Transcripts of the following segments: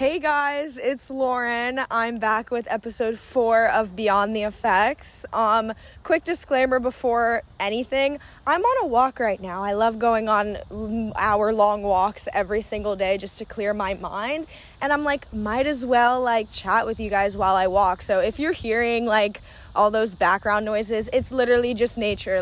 Hey guys, it's Lauren. I'm back with episode 4 of Beyond the Effects. Quick disclaimer before anything, I'm on a walk right now. I love going on hour-long walks every single day just to clear my mind. And I'm like, might as well chat with you guys while I walk. So if you're hearing all those background noises, it's literally just nature.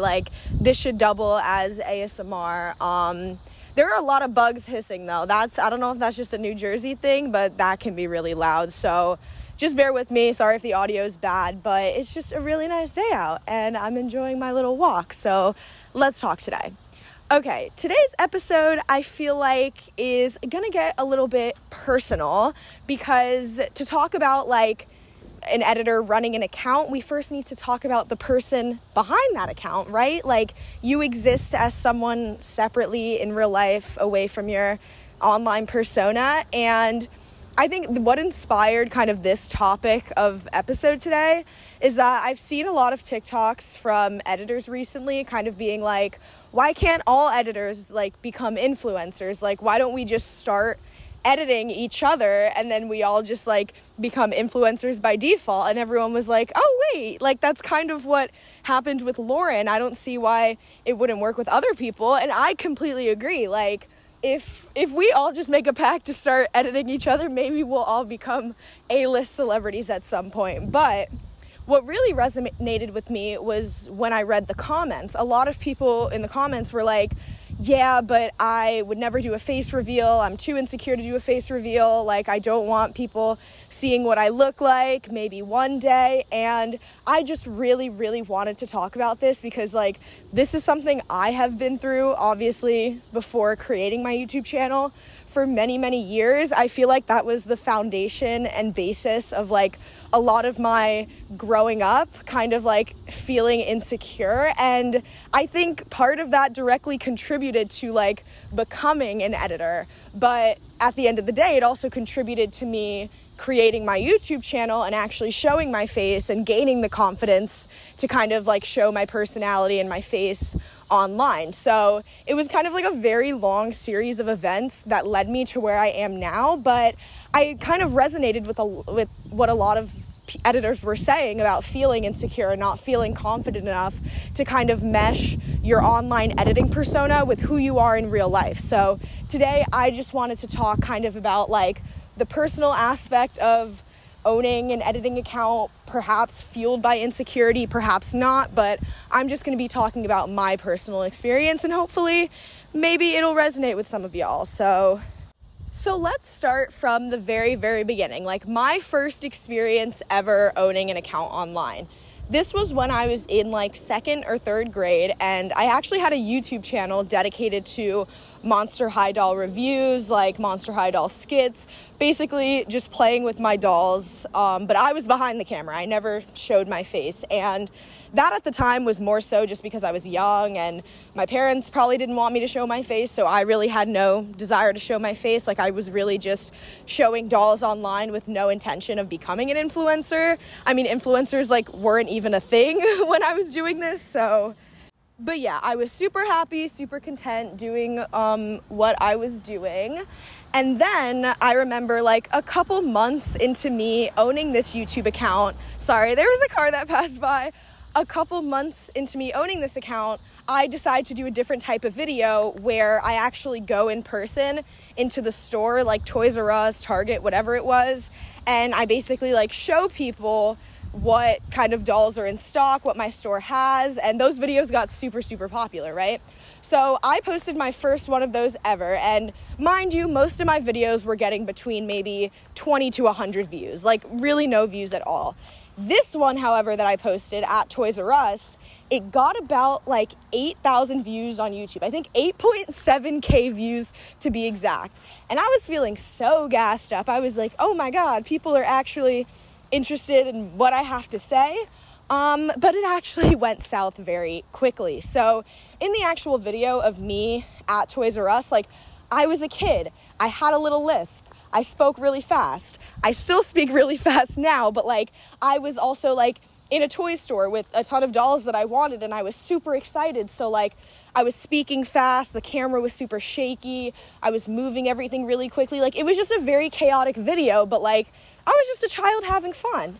This should double as ASMR. There are a lot of bugs hissing though. I don't know if that's just a New Jersey thing, but that can be really loud. So just bear with me. Sorry if the audio is bad, but it's just a really nice day out and I'm enjoying my little walk. So let's talk today. Okay, today's episode I feel like is gonna get a little bit personal because to talk about an editor running an account, we first need to talk about the person behind that account, right? You exist as someone separately in real life away from your online persona. And I think what inspired kind of this topic of episode today is that I've seen a lot of TikToks from editors recently kind of being like, why can't all editors become influencers? Why don't we just start editing each other and then we all just become influencers by default? And everyone was like, oh wait, that's kind of what happened with Lauren. I don't see why it wouldn't work with other people. And I completely agree. If we all just make a pact to start editing each other, maybe we'll all become A-list celebrities at some point. But what really resonated with me was when I read the comments. A lot of people in the comments were like, yeah, but I would never do a face reveal. I'm too insecure to do a face reveal. I don't want people seeing what I look like, maybe one day. And I just really, really wanted to talk about this because this is something I have been through, obviously, before creating my YouTube channel for many, many years. I feel like that was the foundation and basis of a lot of my growing up, kind of feeling insecure. And I think part of that directly contributed to becoming an editor. But at the end of the day, it also contributed to me creating my YouTube channel and actually showing my face and gaining the confidence to kind of show my personality and my face online. So it was kind of a very long series of events that led me to where I am now, but I kind of resonated with what a lot of editors were saying about feeling insecure and not feeling confident enough to kind of mesh your online editing persona with who you are in real life. So today I just wanted to talk kind of about the personal aspect of owning an editing account, perhaps fueled by insecurity, perhaps not, but I'm just going to be talking about my personal experience and hopefully maybe it'll resonate with some of y'all. So let's start from the very, very beginning. My first experience ever owning an account online. This was when I was in 2nd or 3rd grade, and I actually had a YouTube channel dedicated to Monster High doll reviews, Monster High doll skits, basically just playing with my dolls, but I was behind the camera. I never showed my face, and that at the time was more so just because I was young and my parents probably didn't want me to show my face, so I really had no desire to show my face. I was really just showing dolls online with no intention of becoming an influencer. I mean, influencers weren't even a thing when I was doing this, so... But yeah, I was super happy, super content doing what I was doing. And then I remember a couple months into me owning this YouTube account, sorry, there was a car that passed by. A couple months into me owning this account, I decided to do a different type of video where I actually go in person into the store, Toys R Us, Target, whatever it was. And I basically show people what kind of dolls are in stock, what my store has, and those videos got super, super popular, right? So I posted my first one of those ever, and mind you, most of my videos were getting between maybe 20 to 100 views, really no views at all. This one, however, that I posted at Toys R Us, it got about 8,000 views on YouTube. I think 8.7K views to be exact. And I was feeling so gassed up. I was like, oh my God, people are actually interested in what I have to say. But it actually went south very quickly. So in the actual video of me at Toys R Us, I was a kid. I had a little lisp. I spoke really fast. I still speak really fast now, but I was also in a toy store with a ton of dolls that I wanted, and I was super excited. So like I was speaking fast, the camera was super shaky, I was moving everything really quickly. Like it was just a very chaotic video, but like I was just a child having fun.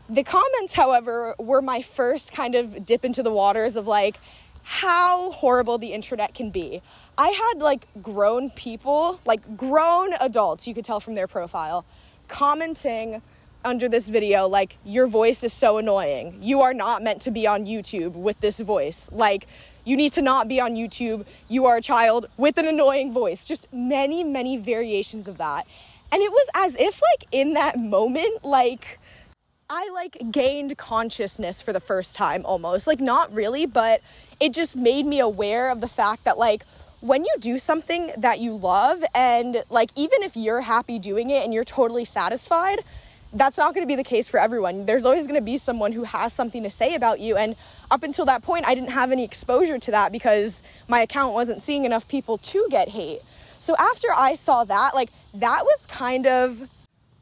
The comments, however, were my first kind of dip into the waters of like how horrible the internet can be. I had like grown people, like grown adults, you could tell from their profile, commenting under this video like, your voice is so annoying. You are not meant to be on YouTube with this voice. Like, you need to not be on YouTube. You are a child with an annoying voice. Just many, many variations of that. And it was as if like in that moment, like I like gained consciousness for the first time almost. Like not really, but it just made me aware of the fact that like when you do something that you love, and like even if you're happy doing it and you're totally satisfied, that's not going to be the case for everyone. There's always going to be someone who has something to say about you. And up until that point, I didn't have any exposure to that because my account wasn't seeing enough people to get hate. So after I saw that, like that was kind of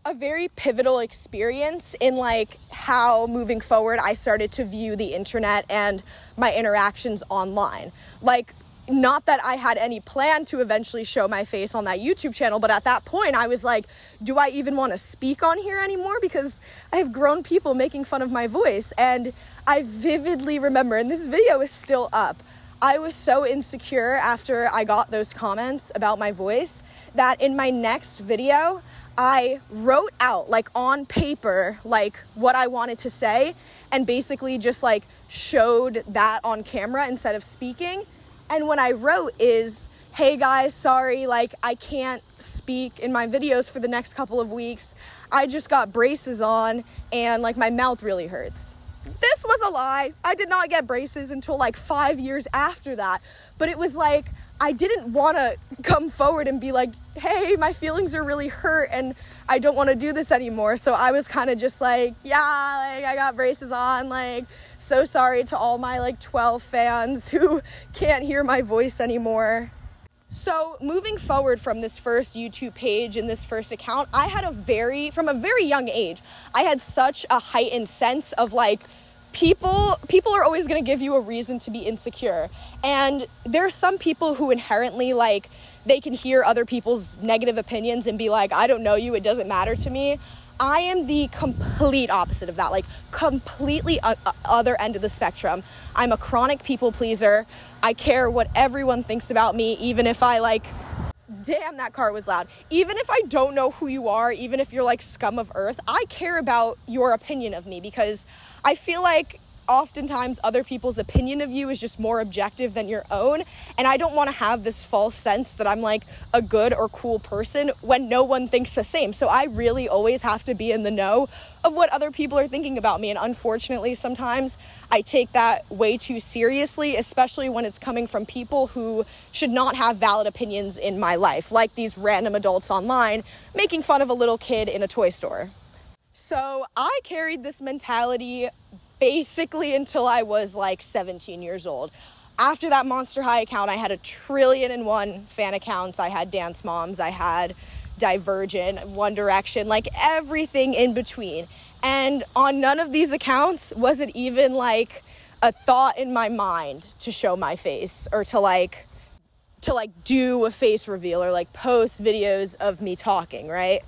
a very pivotal experience in like how moving forward I started to view the internet and my interactions online. Like, not that I had any plan to eventually show my face on that YouTube channel, but at that point I was like, do I even want to speak on here anymore? Because I have grown people making fun of my voice. And I vividly remember, and this video is still up, I was so insecure after I got those comments about my voice that in my next video, I wrote out like on paper, like what I wanted to say, and basically just like showed that on camera instead of speaking. And what I wrote is, hey guys, sorry, like I can't speak in my videos for the next couple of weeks. I just got braces on and like my mouth really hurts. This was a lie. I did not get braces until like 5 years after that. But it was like, I didn't want to come forward and be like, hey, my feelings are really hurt and I don't want to do this anymore. So I was kind of just like, yeah, like I got braces on, like, so sorry to all my like 12 fans who can't hear my voice anymore. So moving forward from this first YouTube page and this first account, I had from a very young age, I had such a heightened sense of like, people are always going to give you a reason to be insecure. And there are some people who inherently like, they can hear other people's negative opinions and be like, I don't know you, it doesn't matter to me. I am the complete opposite of that, like completely other end of the spectrum. I'm a chronic people pleaser. I care what everyone thinks about me, even if I like, damn, that car was loud. Even if I don't know who you are, even if you're like scum of earth, I care about your opinion of me because I feel like oftentimes other people's opinion of you is just more objective than your own. And I don't want to have this false sense that I'm like a good or cool person when no one thinks the same. So I really always have to be in the know of what other people are thinking about me. And unfortunately, sometimes I take that way too seriously, especially when it's coming from people who should not have valid opinions in my life, like these random adults online making fun of a little kid in a toy store. So I carried this mentality basically until I was like 17 years old. After that Monster High account, I had 1,000,001 fan accounts. I had Dance Moms, I had Divergent, One Direction, like everything in between. And on none of these accounts was it even like a thought in my mind to show my face or to do a face reveal or like post videos of me talking, right?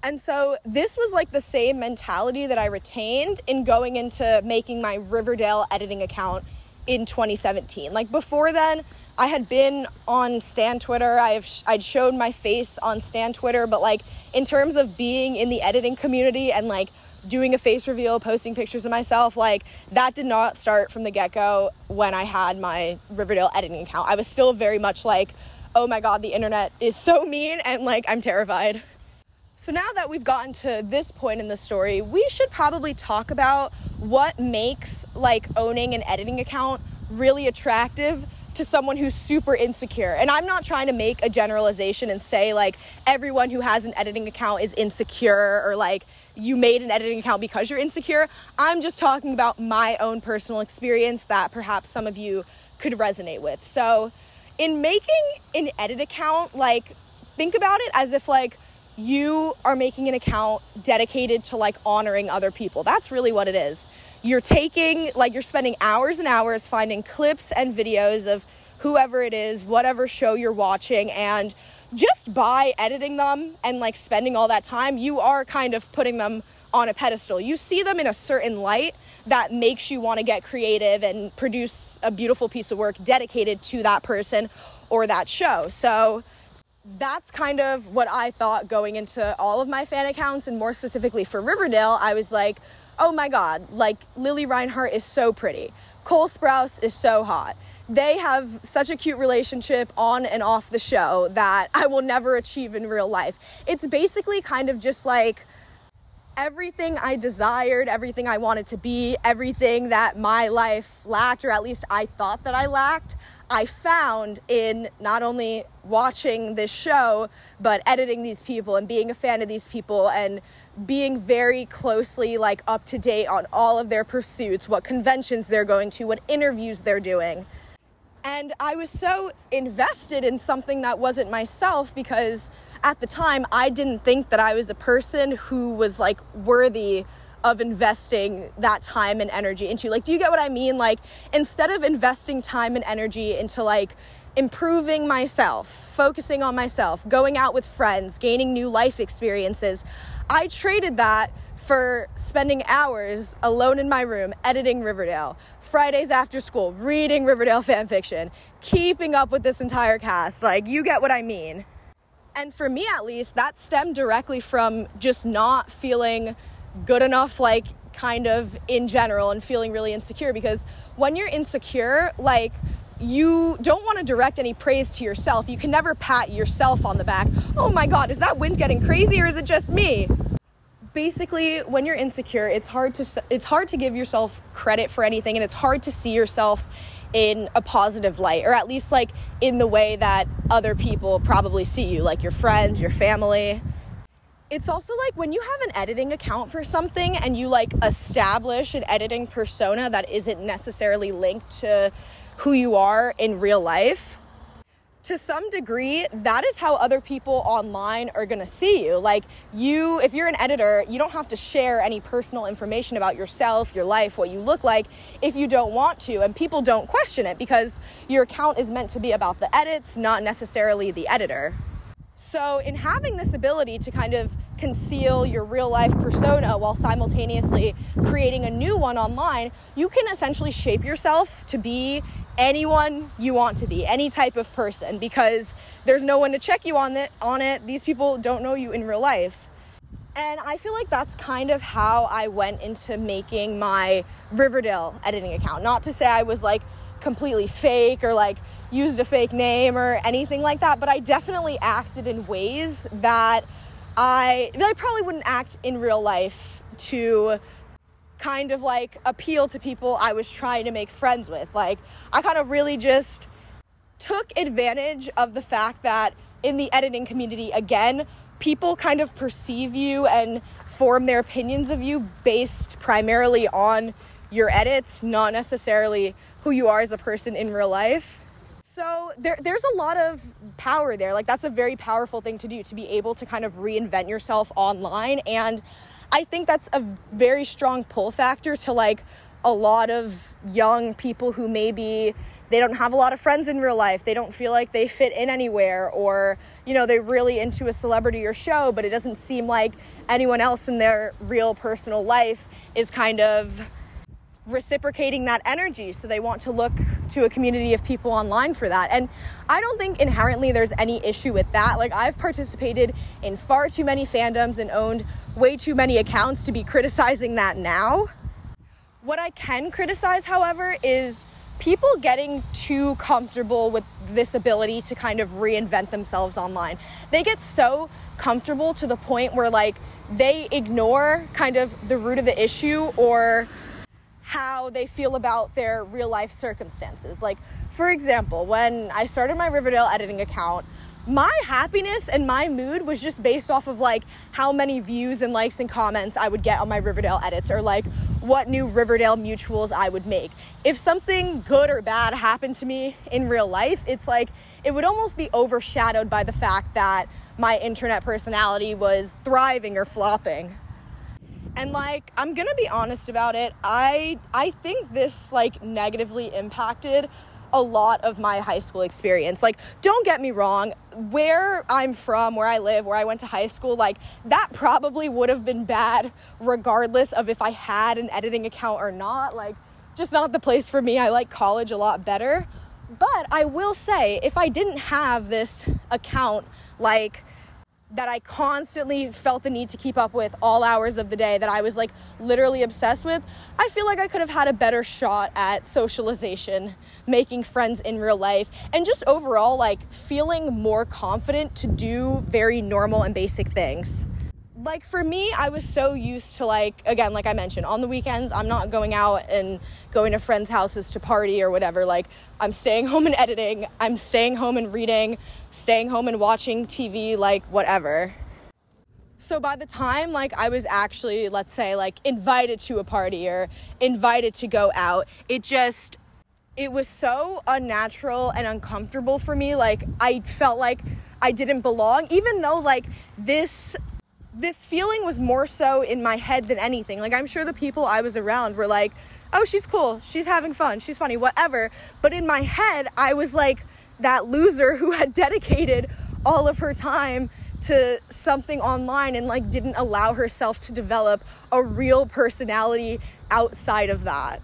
And so this was like the same mentality that I retained in going into making my Riverdale editing account in 2017. Like before then, I had been on Stan Twitter. I'd shown my face on Stan Twitter, but like in terms of being in the editing community and like doing a face reveal, posting pictures of myself, like that did not start from the get-go when I had my Riverdale editing account. I was still very much like, oh my God, the internet is so mean and like I'm terrified. So now that we've gotten to this point in the story, we should probably talk about what makes like owning an editing account really attractive to someone who's super insecure. And I'm not trying to make a generalization and say like everyone who has an editing account is insecure or like you made an editing account because you're insecure. I'm just talking about my own personal experience that perhaps some of you could resonate with. So in making an edit account, like think about it as if like you are making an account dedicated to like honoring other people. That's really what it is. you're spending hours and hours finding clips and videos of whoever it is, whatever show you're watching, and just by editing them and like spending all that time, you are kind of putting them on a pedestal. You see them in a certain light that makes you want to get creative and produce a beautiful piece of work dedicated to that person or that show. So that's kind of what I thought going into all of my fan accounts, and more specifically for Riverdale. I was like, oh my God, like Lily Reinhart is so pretty. Cole Sprouse is so hot. They have such a cute relationship on and off the show that I will never achieve in real life. It's basically kind of just like everything I desired, everything I wanted to be, everything that my life lacked, or at least I thought that I lacked, I found in not only watching this show, but editing these people and being a fan of these people and being very closely like up to date on all of their pursuits, what conventions they're going to, what interviews they're doing. And I was so invested in something that wasn't myself because at the time I didn't think that I was a person who was like worthy of investing that time and energy into. Like, do you get what I mean? Like, instead of investing time and energy into like improving myself, focusing on myself, going out with friends, gaining new life experiences, I traded that for spending hours alone in my room editing Riverdale, Fridays after school, reading Riverdale fanfiction, keeping up with this entire cast. Like, you get what I mean. And for me, at least, that stemmed directly from just not feeling good enough, like, kind of in general, and feeling really insecure. Because when you're insecure, like, you don't want to direct any praise to yourself. You can never pat yourself on the back. Oh my God, is that wind getting crazy or is it just me? Basically, when you're insecure, it's hard to give yourself credit for anything, and it's hard to see yourself in a positive light, or at least like in the way that other people probably see you, like your friends, your family. It's also like when you have an editing account for something and you like establish an editing persona that isn't necessarily linked to who you are in real life, to some degree, that is how other people online are going to see you. Like, if you're an editor, you don't have to share any personal information about yourself, your life, what you look like, if you don't want to, and people don't question it because your account is meant to be about the edits, not necessarily the editor. So in having this ability to kind of conceal your real life persona while simultaneously creating a new one online, you can essentially shape yourself to be anyone you want to be, any type of person, because there's no one to check you on it. These people don't know you in real life. And I feel like that's kind of how I went into making my Riverdale editing account. Not to say I was like completely fake or like used a fake name or anything like that, but I definitely acted in ways that I probably wouldn't act in real life to kind of like appeal to people I was trying to make friends with. Like, I kind of really just took advantage of the fact that in the editing community, again, people kind of perceive you and form their opinions of you based primarily on your edits, not necessarily who you are as a person in real life. So there's a lot of power there. Like, that's a very powerful thing to do, to be able to kind of reinvent yourself online. And I think that's a very strong pull factor to like a lot of young people who maybe they don't have a lot of friends in real life. They don't feel like they fit in anywhere, or, you know, they're really into a celebrity or show, but it doesn't seem like anyone else in their real personal life is kind of reciprocating that energy. So they want to look to a community of people online for that. And I don't think inherently there's any issue with that. Like, I've participated in far too many fandoms and owned way too many accounts to be criticizing that now. What I can criticize, however, is people getting too comfortable with this ability to kind of reinvent themselves online. They get so comfortable to the point where like they ignore kind of the root of the issue or how they feel about their real life circumstances. Like, for example, when I started my Riverdale editing account, my happiness and my mood was just based off of like how many views and likes and comments I would get on my Riverdale edits, or like what new Riverdale mutuals I would make. If something good or bad happened to me in real life, it's like it would almost be overshadowed by the fact that my internet personality was thriving or flopping. And like, I'm gonna be honest about it, I think this like negatively impacted a lot of my high school experience. Like, don't get me wrong, where I'm from, where I live, where I went to high school, like, that probably would have been bad regardless of if I had an editing account or not. Like, just not the place for me. I like college a lot better. But I will say, if I didn't have this account, like, that I constantly felt the need to keep up with all hours of the day, that I was like literally obsessed with, I feel like I could have had a better shot at socialization, making friends in real life, and just overall like feeling more confident to do very normal and basic things. Like, for me, I was so used to, like, again, like I mentioned, on the weekends, I'm not going out and going to friends' houses to party or whatever. Like, I'm staying home and editing, I'm staying home and reading, staying home and watching TV, like, whatever. So by the time, like, I was actually, let's say, like, invited to a party or invited to go out, it was so unnatural and uncomfortable for me. Like, I felt like I didn't belong, even though, like, this feeling was more so in my head than anything. Like, I'm sure the people I was around were like, oh, she's cool, she's having fun, she's funny, whatever. But in my head, I was like that loser who had dedicated all of her time to something online and like didn't allow herself to develop a real personality outside of that.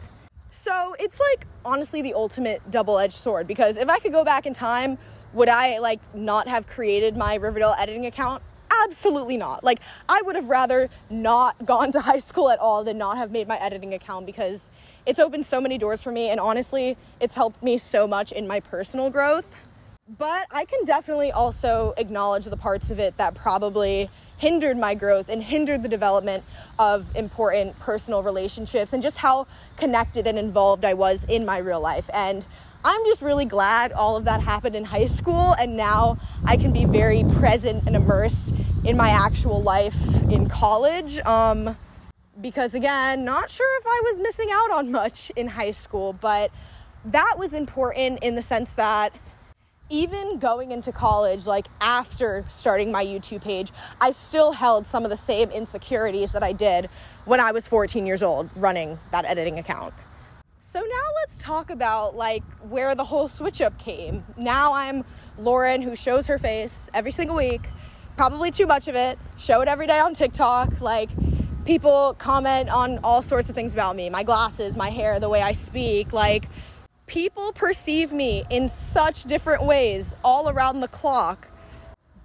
So it's like honestly the ultimate double-edged sword, because if I could go back in time, would I like not have created my Riverdale editing account? Absolutely not. Like, I would have rather not gone to high school at all than not have made my editing account, because it's opened so many doors for me, and honestly, it's helped me so much in my personal growth. But I can definitely also acknowledge the parts of it that probably hindered my growth and hindered the development of important personal relationships and just how connected and involved I was in my real life. And I'm just really glad all of that happened in high school, and now I can be very present and immersed in my actual life in college. Because again, not sure if I was missing out on much in high school, but that was important in the sense that even going into college, like after starting my YouTube page, I still held some of the same insecurities that I did when I was 14 years old running that editing account. So now let's talk about like where the whole switch up came. Now I'm Lauren who shows her face every single week, probably too much of it, show it every day on TikTok. Like, people comment on all sorts of things about me, my glasses, my hair, the way I speak. Like, people perceive me in such different ways all around the clock,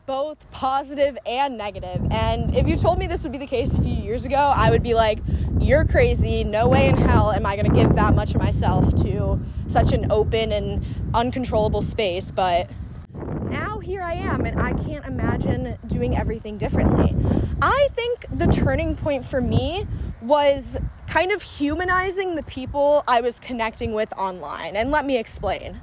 both positive and negative. And if you told me this would be the case a few years ago, I would be like, you're crazy. No way in hell am I going to give that much of myself to such an open and uncontrollable space. But now here I am, and I can't imagine doing everything differently. I think the turning point for me was kind of humanizing the people I was connecting with online. And let me explain.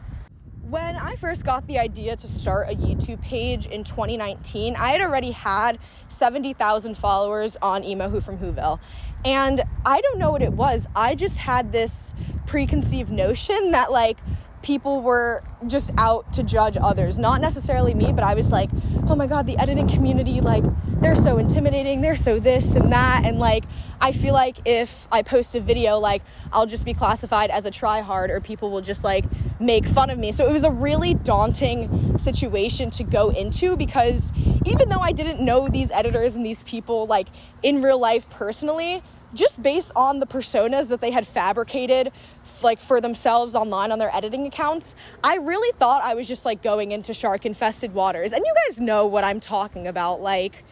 When I first got the idea to start a YouTube page in 2019, I had already had 70,000 followers on Emo Who from Whoville. And I don't know what it was. I just had this preconceived notion that like people were just out to judge others, not necessarily me, but I was like, oh my God, the editing community, like, they're so intimidating, they're so this and that, and like, I feel like if I post a video, like, I'll just be classified as a tryhard, or people will just like make fun of me. So it was a really daunting situation to go into, because even though I didn't know these editors and these people like in real life personally, just based on the personas that they had fabricated like for themselves online on their editing accounts, I really thought I was just like going into shark-infested waters. And you guys know what I'm talking about. Like,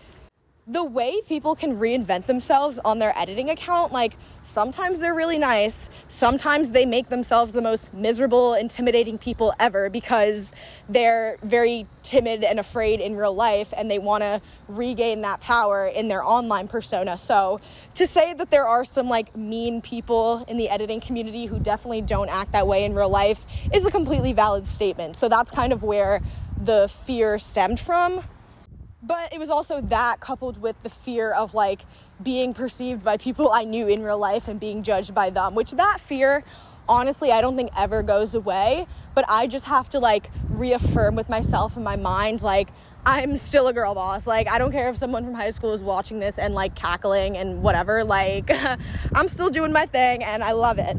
the way people can reinvent themselves on their editing account, like, sometimes they're really nice, sometimes they make themselves the most miserable, intimidating people ever because they're very timid and afraid in real life, and they want to regain that power in their online persona. So to say that there are some like mean people in the editing community who definitely don't act that way in real life is a completely valid statement. So that's kind of where the fear stemmed from. But it was also that coupled with the fear of like being perceived by people I knew in real life and being judged by them, which that fear, honestly, I don't think ever goes away. But I just have to like reaffirm with myself in my mind, like, I'm still a girl boss. Like, I don't care if someone from high school is watching this and like cackling and whatever, like I'm still doing my thing and I love it.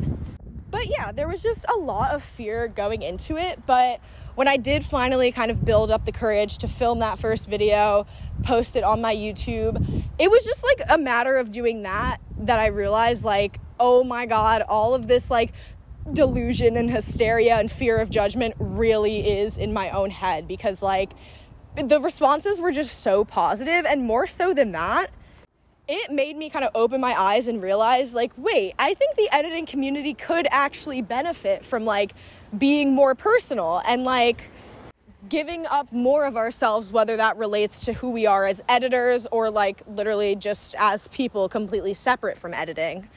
But yeah, there was just a lot of fear going into it. But when I did finally kind of build up the courage to film that first video, post it on my YouTube, it was just like a matter of doing that I realized, like, oh my God, all of this like delusion and hysteria and fear of judgment really is in my own head, because like the responses were just so positive, and more so than that, it made me kind of open my eyes and realize, like, wait, I think the editing community could actually benefit from like being more personal and like giving up more of ourselves, whether that relates to who we are as editors or like literally just as people completely separate from editing.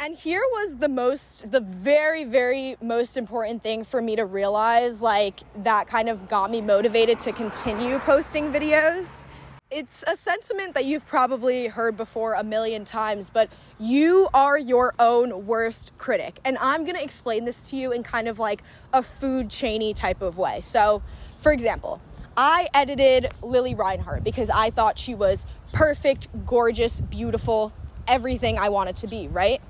And here was the very, very most important thing for me to realize, like, that kind of got me motivated to continue posting videos. It's a sentiment that you've probably heard before a million times, but you are your own worst critic. And I'm going to explain this to you in kind of like a food chainy type of way. So, for example, I edited Lily Reinhart because I thought she was perfect, gorgeous, beautiful, everything I wanted to be, right?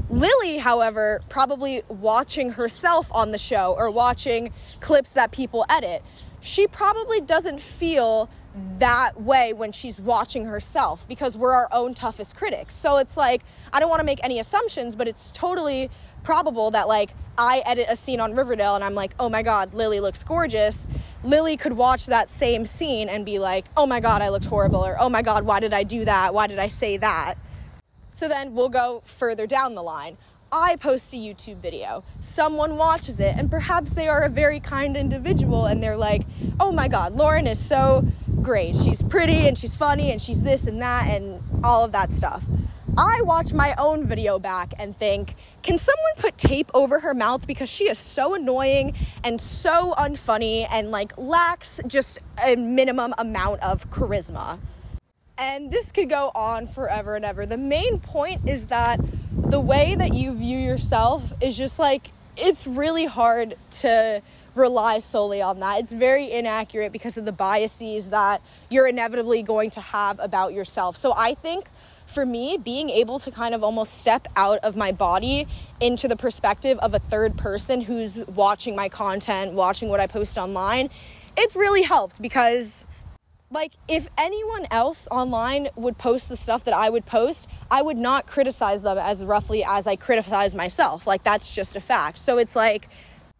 Lily, however, probably watching herself on the show or watching clips that people edit, she probably doesn't feel that way when she's watching herself, because we're our own toughest critics. So it's like, I don't want to make any assumptions, but it's totally probable that like I edit a scene on Riverdale and I'm like, oh my God, Lily looks gorgeous. Lily could watch that same scene and be like, oh my God, I looked horrible, or oh my God, why did I do that? Why did I say that? So then we'll go further down the line. I post a YouTube video, someone watches it, and perhaps they are a very kind individual and they're like, oh my God, Lauren is so great. She's pretty and she's funny and she's this and that and all of that stuff. I watch my own video back and think, can someone put tape over her mouth because she is so annoying and so unfunny and like lacks just a minimum amount of charisma. And this could go on forever and ever. The main point is that the way that you view yourself is just like, it's really hard to rely solely on that. It's very inaccurate because of the biases that you're inevitably going to have about yourself. So I think for me, being able to kind of almost step out of my body into the perspective of a third person who's watching my content, watching what I post online, it's really helped, because like, if anyone else online would post the stuff that I would post, I would not criticize them as roughly as I criticize myself. Like, that's just a fact. So it's like,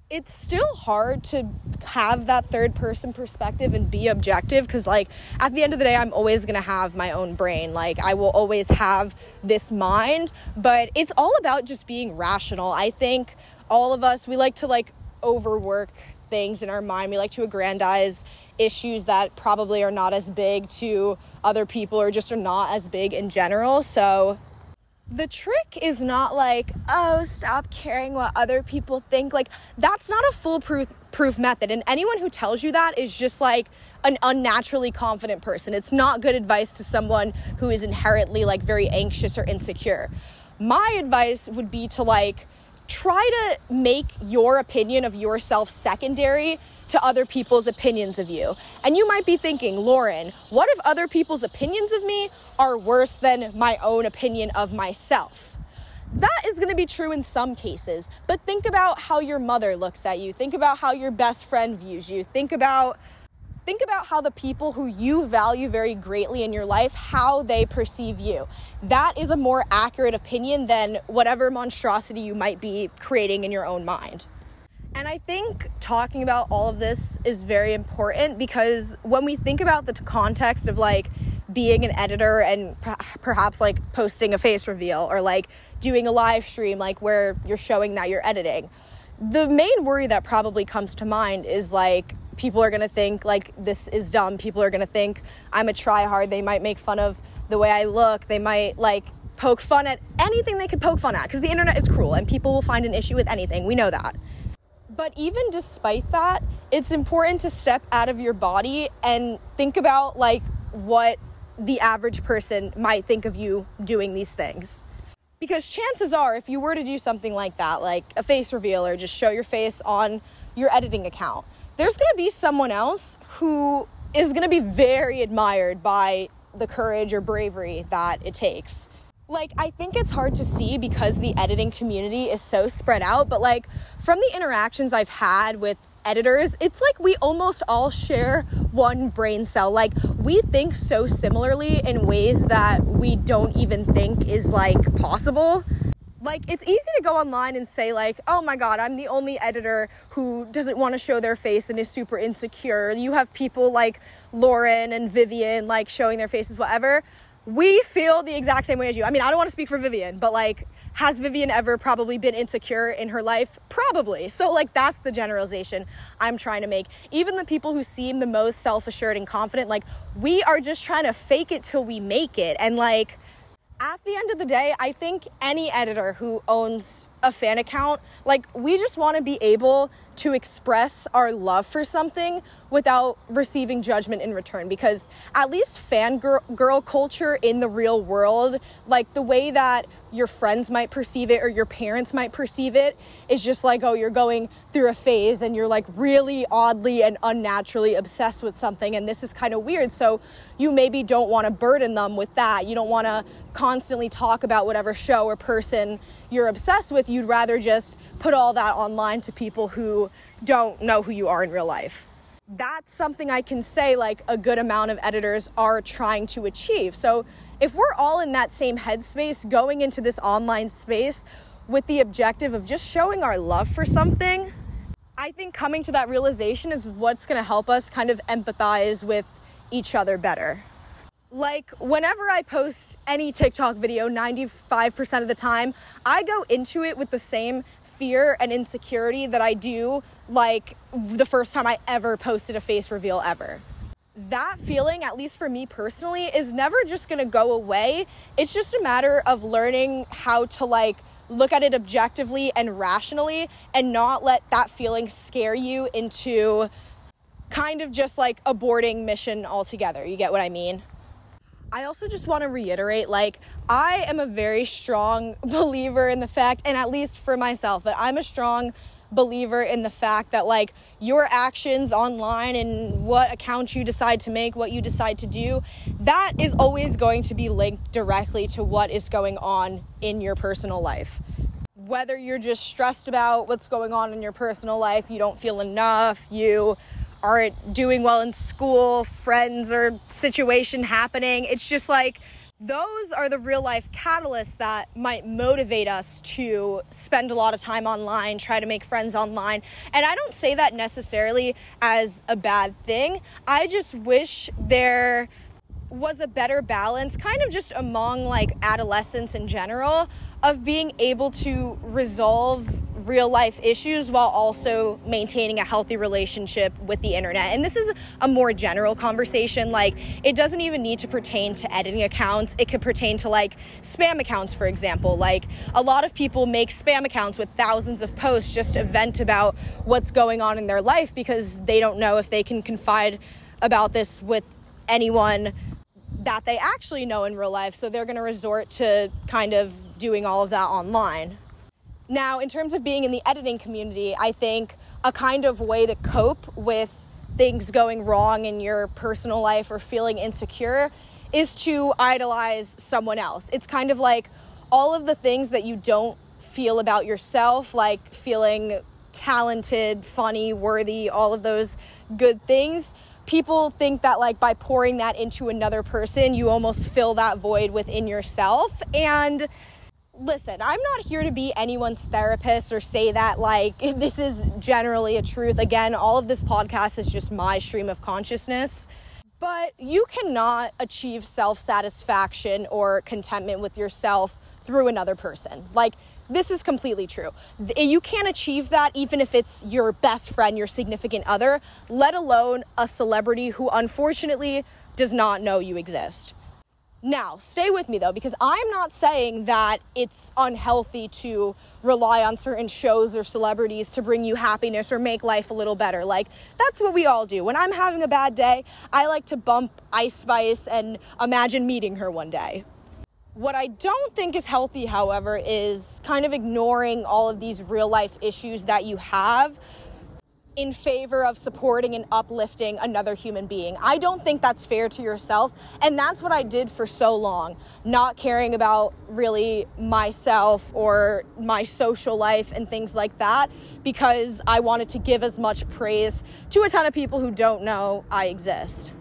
it's still hard to have that third person perspective and be objective, because like at the end of the day, I'm always going to have my own brain. Like, I will always have this mind, but it's all about just being rational. I think all of us, we like to like overwork things in our mind. We like to aggrandize issues that probably are not as big to other people or just are not as big in general. So the trick is not like, oh, stop caring what other people think. Like, that's not a foolproof method. And anyone who tells you that is just like an unnaturally confident person. It's not good advice to someone who is inherently like very anxious or insecure. My advice would be to like try to make your opinion of yourself secondary to other people's opinions of you. And you might be thinking, Lauren, what if other people's opinions of me are worse than my own opinion of myself? That is going to be true in some cases, but think about how your mother looks at you. Think about how your best friend views you. Think about how the people who you value very greatly in your life, how they perceive you. That is a more accurate opinion than whatever monstrosity you might be creating in your own mind. And I think talking about all of this is very important, because when we think about the context of like being an editor and perhaps like posting a face reveal or like doing a live stream, like where you're showing that you're editing, the main worry that probably comes to mind is like, people are going to think like this is dumb. People are going to think I'm a tryhard. They might make fun of the way I look. They might like poke fun at anything they could poke fun at, because the internet is cruel and people will find an issue with anything. We know that. But even despite that, it's important to step out of your body and think about like what the average person might think of you doing these things. Because chances are, if you were to do something like that, like a face reveal or just show your face on your editing account, there's going to be someone else who is going to be very admired by the courage or bravery that it takes. Like, I think it's hard to see because the editing community is so spread out, but like from the interactions I've had with editors, it's like we almost all share one brain cell. Like, we think so similarly in ways that we don't even think is like possible. Like, it's easy to go online and say like, oh my God, I'm the only editor who doesn't want to show their face and is super insecure. You have people like Lauren and Vivian like showing their faces, whatever. We feel the exact same way as you. I mean, I don't want to speak for Vivian, but like, has Vivian ever probably been insecure in her life? Probably. So like, that's the generalization I'm trying to make. Even the people who seem the most self-assured and confident, like, we are just trying to fake it till we make it. And like, at the end of the day, I think any editor who owns a fan account, like, we just want to be able to express our love for something without receiving judgment in return, because at least fangirl culture in the real world, like the way that your friends might perceive it or your parents might perceive it, is just like, oh, you're going through a phase and you're like really oddly and unnaturally obsessed with something, and this is kind of weird. So you maybe don't want to burden them with that. You don't want to constantly talk about whatever show or person you're obsessed with. You'd rather just put all that online to people who don't know who you are in real life. That's something I can say like a good amount of editors are trying to achieve. So if we're all in that same headspace going into this online space with the objective of just showing our love for something, I think coming to that realization is what's going to help us kind of empathize with each other better. Like, whenever I post any TikTok video, 95% of the time, I go into it with the same fear and insecurity that I do like the first time I ever posted a face reveal ever. That feeling, at least for me personally, is never just gonna go away. It's just a matter of learning how to like look at it objectively and rationally and not let that feeling scare you into kind of just like aborting mission altogether. You get what I mean? I also just want to reiterate, like, I am a very strong believer in the fact, and at least for myself, that I'm a strong believer in the fact that, like, your actions online and what accounts you decide to make, what you decide to do, that is always going to be linked directly to what is going on in your personal life. Whether you're just stressed about what's going on in your personal life, you don't feel enough, you aren't doing well in school, friends or situation happening. It's just like, those are the real life catalysts that might motivate us to spend a lot of time online, try to make friends online. And I don't say that necessarily as a bad thing. I just wish there was a better balance, kind of just among like adolescents in general, of being able to resolve real life issues while also maintaining a healthy relationship with the internet. And this is a more general conversation. Like, it doesn't even need to pertain to editing accounts. It could pertain to like spam accounts, for example. Like, a lot of people make spam accounts with thousands of posts just to vent about what's going on in their life because they don't know if they can confide about this with anyone that they actually know in real life. So they're going to resort to kind of doing all of that online. Now, in terms of being in the editing community, I think a kind of way to cope with things going wrong in your personal life or feeling insecure is to idolize someone else. It's kind of like all of the things that you don't feel about yourself, like feeling talented, funny, worthy, all of those good things. People think that like by pouring that into another person, you almost fill that void within yourself. And listen, I'm not here to be anyone's therapist or say that like this is generally a truth. Again, all of this podcast is just my stream of consciousness. But you cannot achieve self-satisfaction or contentment with yourself through another person. Like, this is completely true. You can't achieve that even if it's your best friend, your significant other, let alone a celebrity who unfortunately does not know you exist. Now, stay with me though, because I'm not saying that it's unhealthy to rely on certain shows or celebrities to bring you happiness or make life a little better. Like, that's what we all do. When I'm having a bad day, I like to bump Ice Spice and imagine meeting her one day. What I don't think is healthy, however, is kind of ignoring all of these real life issues that you have in favor of supporting and uplifting another human being. I don't think that's fair to yourself, and that's what I did for so long, not caring about really myself or my social life and things like that, because I wanted to give as much praise to a ton of people who don't know I exist.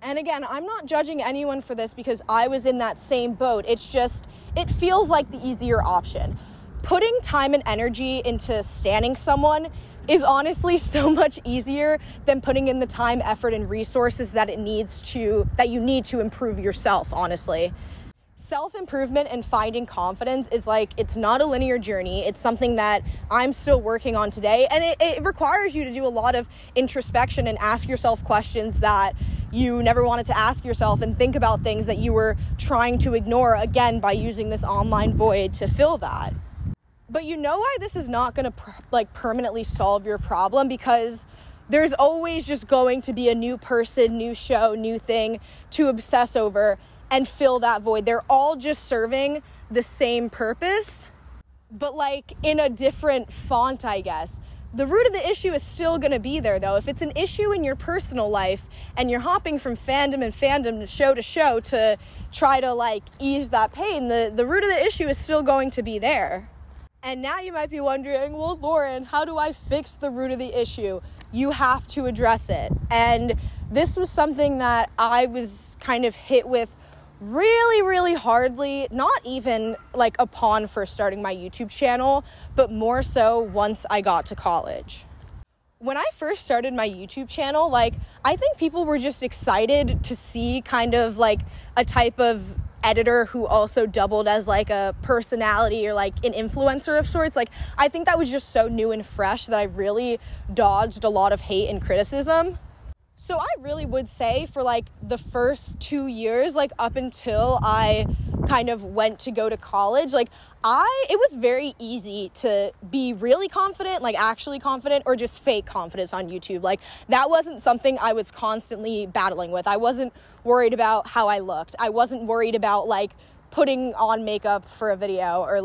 And again, I'm not judging anyone for this because I was in that same boat. It's just, it feels like the easier option. Putting time and energy into standing someone is honestly so much easier than putting in the time, effort, and resources that you need to improve yourself, honestly. Self-improvement and finding confidence is it's not a linear journey. It's something that I'm still working on today, and it requires you to do a lot of introspection and ask yourself questions that you never wanted to ask yourself, and think about things that you were trying to ignore, again, by using this online void to fill that. But you know why this is not going to permanently solve your problem? Because there's always just going to be a new person, new show, new thing to obsess over and fill that void. They're all just serving the same purpose, but in a different font, I guess. The root of the issue is still going to be there, though. If it's an issue in your personal life and you're hopping from fandom and fandom to show to try to ease that pain, the root of the issue is still going to be there. And now you might be wondering, well, Lauren, how do I fix the root of the issue? You have to address it. And this was something that I was kind of hit with really, really hardly, not even upon first starting my YouTube channel, but more so once I got to college. When I first started my YouTube channel, I think people were just excited to see kind of a type of editor who also doubled as a personality or an influencer of sorts. I think that was just so new and fresh that I really dodged a lot of hate and criticism. So I really would say for the first 2 years, up until I kind of went to go to college, it was very easy to be really confident, actually confident, or just fake confidence on YouTube. That wasn't something I was constantly battling with. I wasn't worried about how I looked. I wasn't worried about putting on makeup for a video or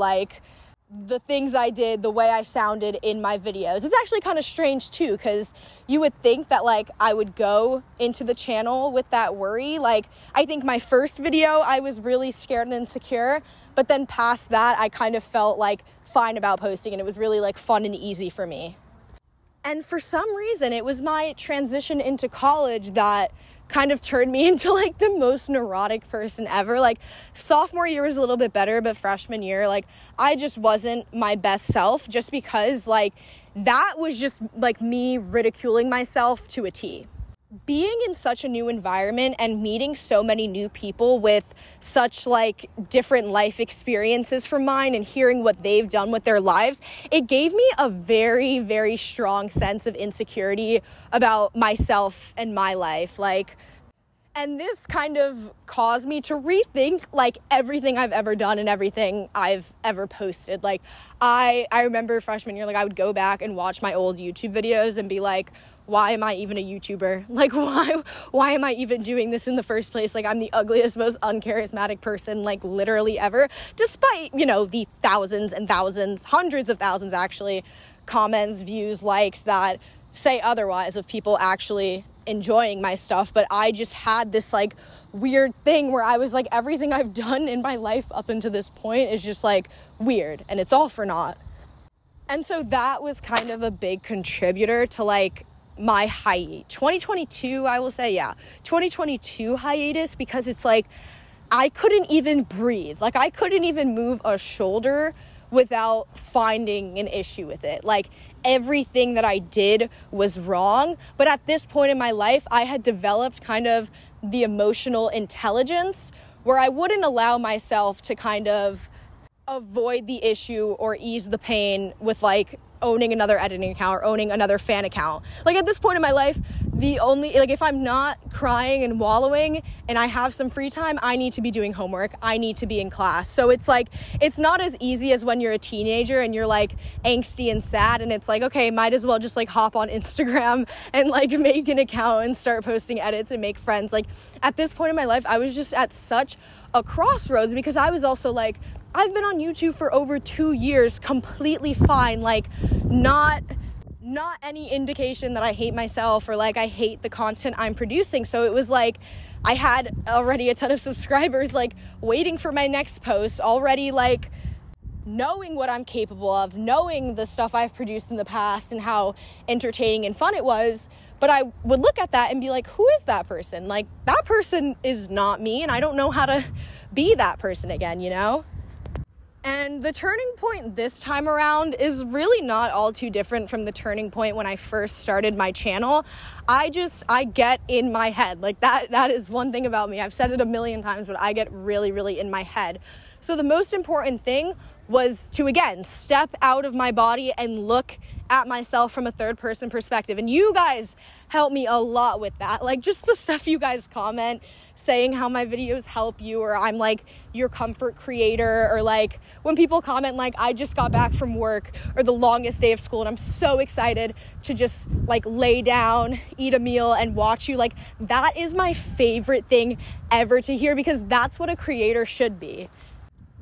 the things I did, the way I sounded in my videos. It's actually kind of strange too, because you would think that I would go into the channel with that worry. I think my first video, I was really scared and insecure, but then past that, I kind of felt fine about posting, and it was really fun and easy for me. And for some reason, it was my transition into college that kind of turned me into the most neurotic person ever. Sophomore year was a little bit better, but freshman year, I just wasn't my best self, just because that was just me ridiculing myself to a T. Being in such a new environment and meeting so many new people with such different life experiences from mine and hearing what they've done with their lives, it gave me a very, very strong sense of insecurity about myself and my life. And this kind of caused me to rethink everything I've ever done and everything I've ever posted. I remember freshman year, I would go back and watch my old YouTube videos and be why am I even a YouTuber? Why am I even doing this in the first place? I'm the ugliest, most uncharismatic person, literally ever, despite, the thousands and thousands, hundreds of thousands actually, comments, views, likes that say otherwise of people actually enjoying my stuff. But I just had this weird thing where I was everything I've done in my life up until this point is just weird, and it's all for naught. And so that was kind of a big contributor to my 2022, I will say, 2022 hiatus, because it's I couldn't even breathe. I couldn't even move a shoulder without finding an issue with it. Everything that I did was wrong. But at this point in my life, I had developed kind of the emotional intelligence where I wouldn't allow myself to kind of avoid the issue or ease the pain with owning another editing account or owning another fan account. At this point in my life, the only, if I'm not crying and wallowing and I have some free time, I need to be doing homework. I need to be in class. So it's it's not as easy as when you're a teenager and you're angsty and sad, and it's okay, might as well just hop on Instagram and make an account and start posting edits and make friends. At this point in my life, I was just at such a crossroads, because I was also I've been on YouTube for over 2 years completely fine, not not any indication that I hate myself or like I hate the content I'm producing. So it was like I had already a ton of subscribers like waiting for my next post, already like knowing what I'm capable of, knowing the stuff I've produced in the past and how entertaining and fun it was. But I would look at that and be like, who is that person? Like, that person is not me, and I don't know how to be that person again, you know? And the turning point this time around is really not all too different from the turning point when I first started my channel. I get in my head. Like, that is one thing about me. I've said it a million times, but I get really, really in my head. So the most important thing was to, again, step out of my body and look at myself from a third person perspective. And you guys help me a lot with that. Like, just the stuff you guys comment, saying how my videos help you, or I'm like your comfort creator, or like when people comment like I just got back from work or the longest day of school and I'm so excited to just like lay down, eat a meal and watch you. Like, that is my favorite thing ever to hear, because that's what a creator should be.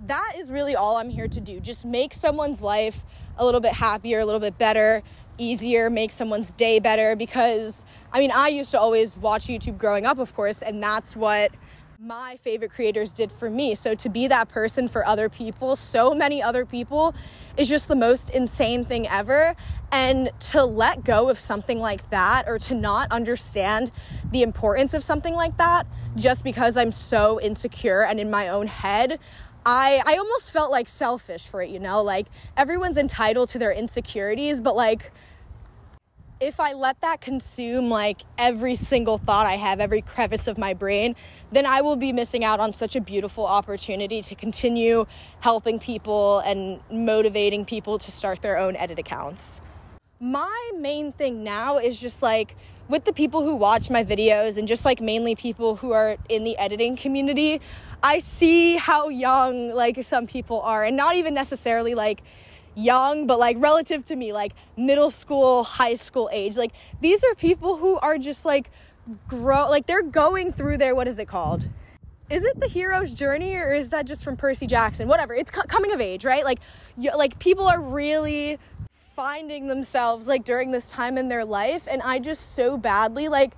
That is really all I'm here to do. Just make someone's life a little bit happier, a little bit better, easier, make someone's day better. Because, I mean, I used to always watch YouTube growing up, of course, and that's what my favorite creators did for me. So to be that person for other people, so many other people, is just the most insane thing ever. And to let go of something like that, or to not understand the importance of something like that, just because I'm so insecure and in my own head, I almost felt like selfish for it, you know? Like, everyone's entitled to their insecurities, but like, if I let that consume like every single thought I have, every crevice of my brain, then I will be missing out on such a beautiful opportunity to continue helping people and motivating people to start their own edit accounts. My main thing now is just like, with the people who watch my videos and just like mainly people who are in the editing community, I see how young like some people are, and not even necessarily like young, but like relative to me, like middle school, high school age. Like, these are people who are just like they're going through their, what is it called? Is it the hero's journey, or is that just from Percy Jackson? Whatever, it's coming of age, right? Like people are really finding themselves like during this time in their life, and I just so badly like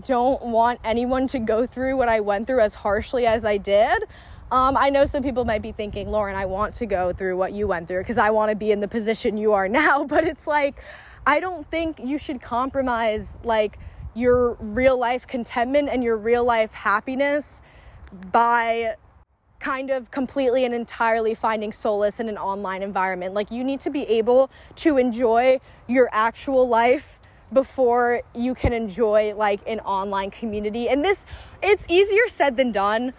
don't want anyone to go through what I went through as harshly as I did. I know some people might be thinking, Lauren, I want to go through what you went through because I want to be in the position you are now, but it's like, I don't think you should compromise like your real life contentment and your real life happiness by kind of completely and entirely finding solace in an online environment. Like, you need to be able to enjoy your actual life before you can enjoy like an online community. And it's easier said than done.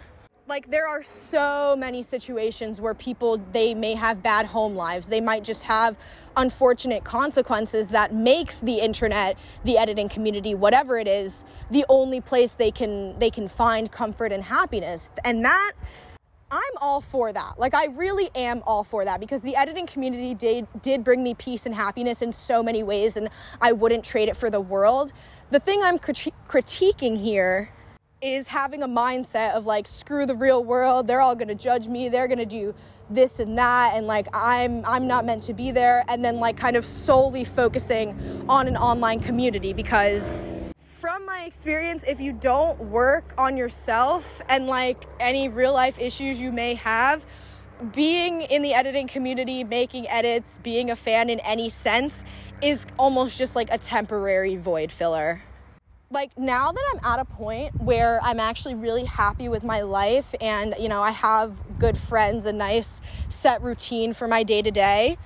Like, there are so many situations where people, they may have bad home lives. They might just have unfortunate consequences that makes the internet, the editing community, whatever it is, the only place they can find comfort and happiness. And that, I'm all for that. Like, I really am all for that, because the editing community did bring me peace and happiness in so many ways, and I wouldn't trade it for the world. The thing I'm critiquing here is having a mindset of like, screw the real world, they're all gonna judge me, they're gonna do this and that, and like I'm not meant to be there, and then like kind of solely focusing on an online community. Because from my experience, if you don't work on yourself and like any real life issues you may have, being in the editing community, making edits, being a fan in any sense is almost just like a temporary void filler. Like, now that I'm at a point where I'm actually really happy with my life and, you know, I have good friends, a nice set routine for my day-to-day,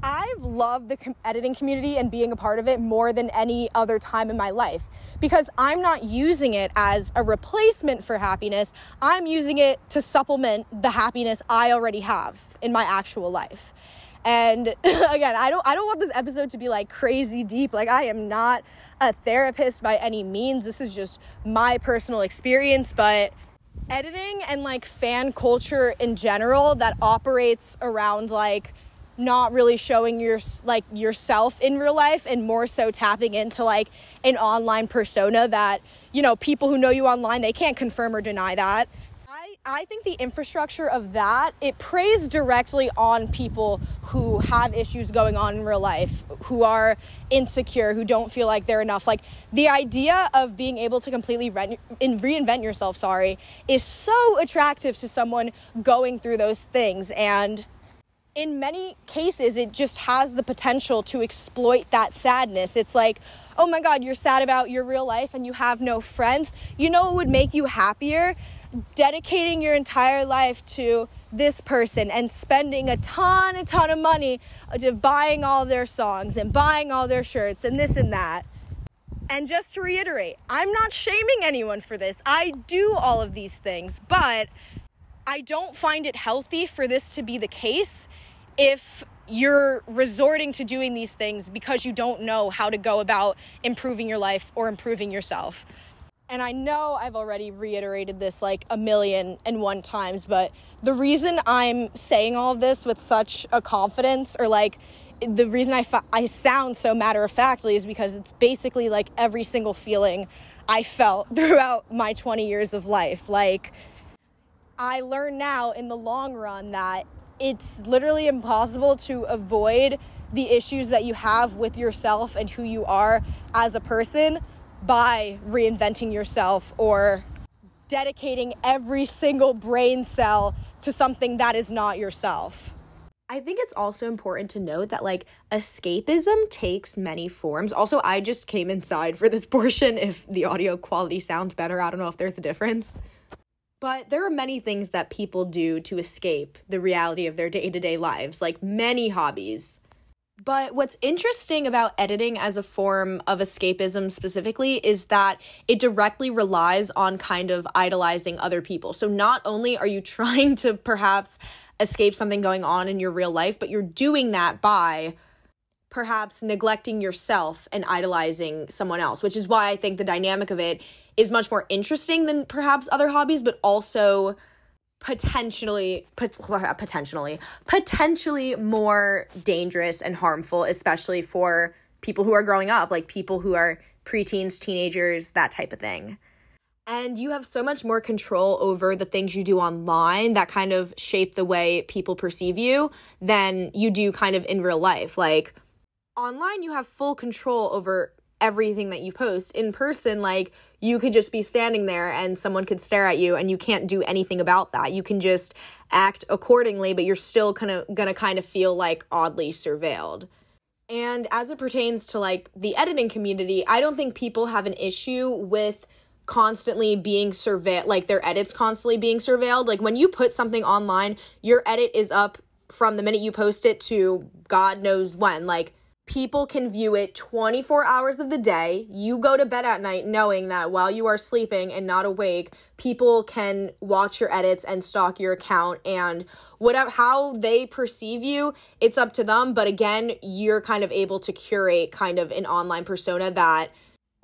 I've loved the editing community and being a part of it more than any other time in my life, because I'm not using it as a replacement for happiness. I'm using it to supplement the happiness I already have in my actual life. And again, I don't want this episode to be like crazy deep. Like, I am not a therapist by any means. This is just my personal experience, but editing and like fan culture in general that operates around like not really showing yourself in real life, and more so tapping into like an online persona that, you know, people who know you online, they can't confirm or deny that. I think the infrastructure of that, it preys directly on people who have issues going on in real life, who are insecure, who don't feel like they're enough. Like, the idea of being able to completely reinvent yourself, is so attractive to someone going through those things. And in many cases, it just has the potential to exploit that sadness. It's like, oh my God, you're sad about your real life and you have no friends. You know what would make you happier? Dedicating your entire life to this person and spending a ton of money to buying all their songs and buying all their shirts and this and that. And just to reiterate, I'm not shaming anyone for this. I do all of these things, but I don't find it healthy for this to be the case if you're resorting to doing these things because you don't know how to go about improving your life or improving yourself. And I know I've already reiterated this like 1,000,001 times, but the reason I'm saying all of this with such a confidence, or like the reason I sound so matter-of-factly, is because it's basically like every single feeling I felt throughout my 20 years of life. Like, I learn now in the long run that it's literally impossible to avoid the issues that you have with yourself and who you are as a person by reinventing yourself or dedicating every single brain cell to something that is not yourself. I think it's also important to note that, like, escapism takes many forms. Also, I just came inside for this portion. If the audio quality sounds better, I don't know if there's a difference. But there are many things that people do to escape the reality of their day-to-day lives, like many hobbies. But what's interesting about editing as a form of escapism specifically is that it directly relies on kind of idolizing other people. So not only are you trying to perhaps escape something going on in your real life, but you're doing that by perhaps neglecting yourself and idolizing someone else, which is why I think the dynamic of it is much more interesting than perhaps other hobbies, but also potentially more dangerous and harmful, especially for people who are growing up, like people who are preteens, teenagers, that type of thing. And you have so much more control over the things you do online that kind of shape the way people perceive you than you do kind of in real life. Like, online, you have full control over everything that you post. In person, like, you could just be standing there and someone could stare at you and you can't do anything about that. You can just act accordingly, but you're still gonna kind of feel like oddly surveilled. And as it pertains to like the editing community, I don't think people have an issue with constantly being surveilled, like their edits constantly being surveilled. Like, when you put something online, your edit is up from the minute you post it to God knows when. Like, people can view it 24 hours of the day. You go to bed at night knowing that while you are sleeping and not awake, people can watch your edits and stalk your account, and whatever, how they perceive you, it's up to them. But again, you're kind of able to curate kind of an online persona that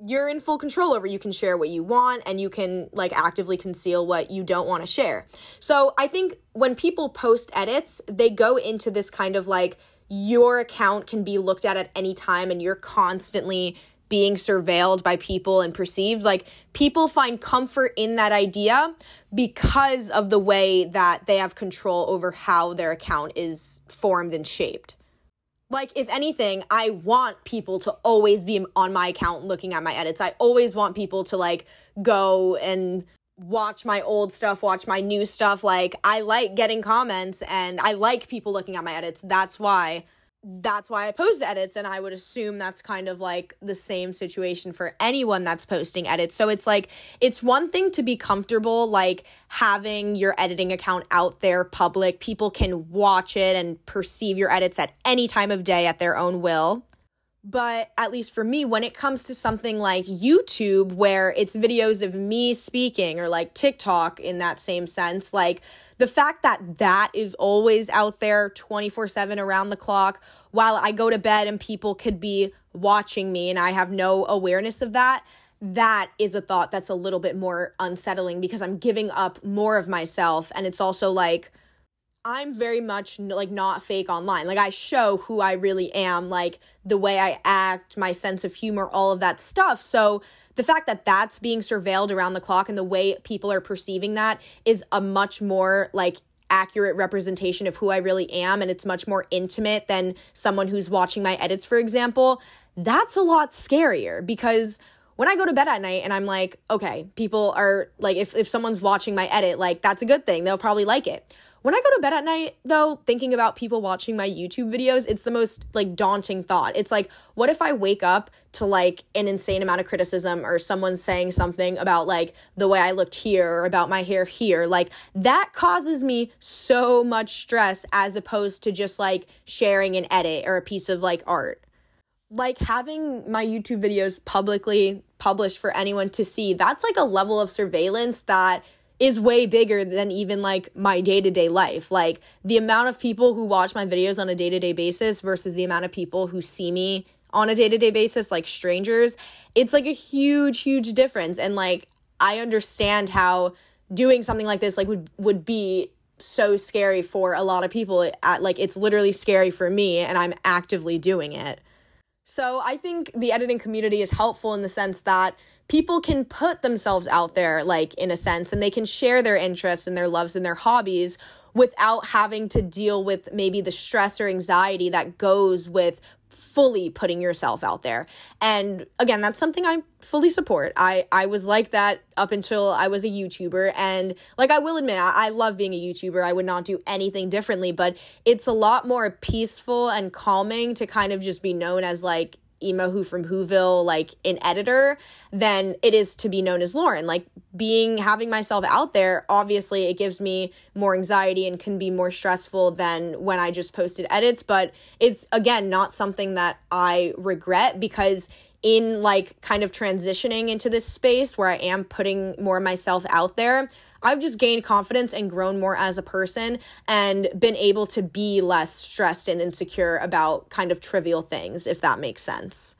you're in full control over. You can share what you want and you can like actively conceal what you don't want to share. So I think when people post edits, they go into this kind of like, your account can be looked at any time and you're constantly being surveilled by people and perceived. Like, people find comfort in that idea because of the way that they have control over how their account is formed and shaped. Like, if anything, I want people to always be on my account looking at my edits. I always want people to like go and watch my old stuff, watch my new stuff. Like, I like getting comments and I like people looking at my edits. That's why I post edits, and I would assume that's kind of like the same situation for anyone that's posting edits. So it's like, it's one thing to be comfortable like having your editing account out there public. People can watch it and perceive your edits at any time of day at their own will. But at least for me, when it comes to something like YouTube, where it's videos of me speaking, or like TikTok in that same sense, like the fact that that is always out there 24/7 around the clock while I go to bed and people could be watching me and I have no awareness of that, that is a thought that's a little bit more unsettling because I'm giving up more of myself. And it's also like, I'm very much like not fake online. Like, I show who I really am, like the way I act, my sense of humor, all of that stuff. So the fact that that's being surveilled around the clock and the way people are perceiving that is a much more like accurate representation of who I really am, and it's much more intimate than someone who's watching my edits, for example, that's a lot scarier. Because when I go to bed at night and I'm like, okay, people are like, if someone's watching my edit, like that's a good thing, they'll probably like it. When I go to bed at night, though, thinking about people watching my YouTube videos, it's the most like daunting thought. It's like, what if I wake up to like an insane amount of criticism, or someone saying something about like the way I looked here or about my hair here? Like that causes me so much stress, as opposed to just like sharing an edit or a piece of like art. Like having my YouTube videos publicly published for anyone to see, that's like a level of surveillance that is way bigger than even like my day-to-day life. Like the amount of people who watch my videos on a day-to-day basis versus the amount of people who see me on a day-to-day basis, like strangers, it's like a huge, huge difference. And like, I understand how doing something like this like would be so scary for a lot of people. Like it's literally scary for me, and I'm actively doing it. So I think the editing community is helpful in the sense that people can put themselves out there, like in a sense, and they can share their interests and their loves and their hobbies without having to deal with maybe the stress or anxiety that goes with fully putting yourself out there. And again, that's something I fully support. I was like that up until I was a YouTuber. And like, I will admit, I love being a YouTuber. I would not do anything differently, but it's a lot more peaceful and calming to kind of just be known as like Emo Who from Whoville, like an editor, than it is to be known as Lauren. Like having myself out there, obviously it gives me more anxiety and can be more stressful than when I just posted edits. But it's, again, not something that I regret, because in like kind of transitioning into this space where I am putting more of myself out there, I've just gained confidence and grown more as a person and been able to be less stressed and insecure about kind of trivial things, if that makes sense.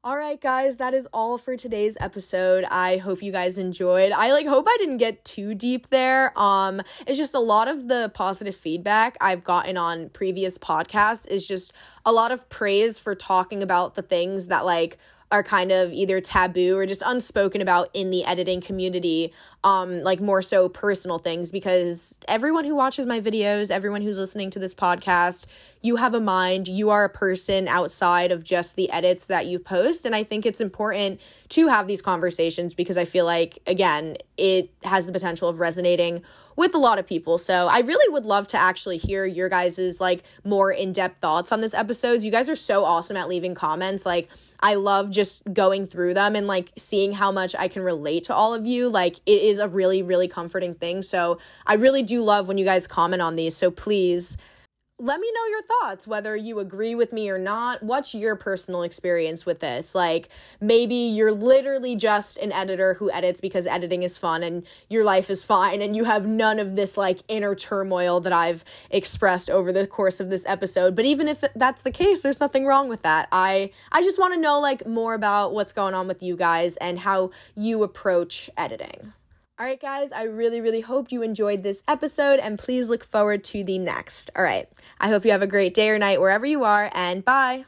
All right, guys, that is all for today's episode. I hope you guys enjoyed. I hope I didn't get too deep there. It's just a lot of the positive feedback I've gotten on previous podcasts is just a lot of praise for talking about the things that like are kind of either taboo or just unspoken about in the editing community, like more so personal things, because everyone who watches my videos, everyone who's listening to this podcast, you have a mind, you are a person outside of just the edits that you post. And I think it's important to have these conversations because I feel like, again, it has the potential of resonating with a lot of people. So I really would love to actually hear your guys's like more in-depth thoughts on this episode. You guys are so awesome at leaving comments. Like I love just going through them and like seeing how much I can relate to all of you. Like it is a really, really comforting thing. So I really do love when you guys comment on these. So please let me know your thoughts, whether you agree with me or not. What's your personal experience with this? Like maybe you're literally just an editor who edits because editing is fun and your life is fine and you have none of this like inner turmoil that I've expressed over the course of this episode. But even if that's the case, there's nothing wrong with that. I just want to know like more about what's going on with you guys and how you approach editing. All right, guys, I really, really hope you enjoyed this episode, and please look forward to the next. All right, I hope you have a great day or night wherever you are, and bye.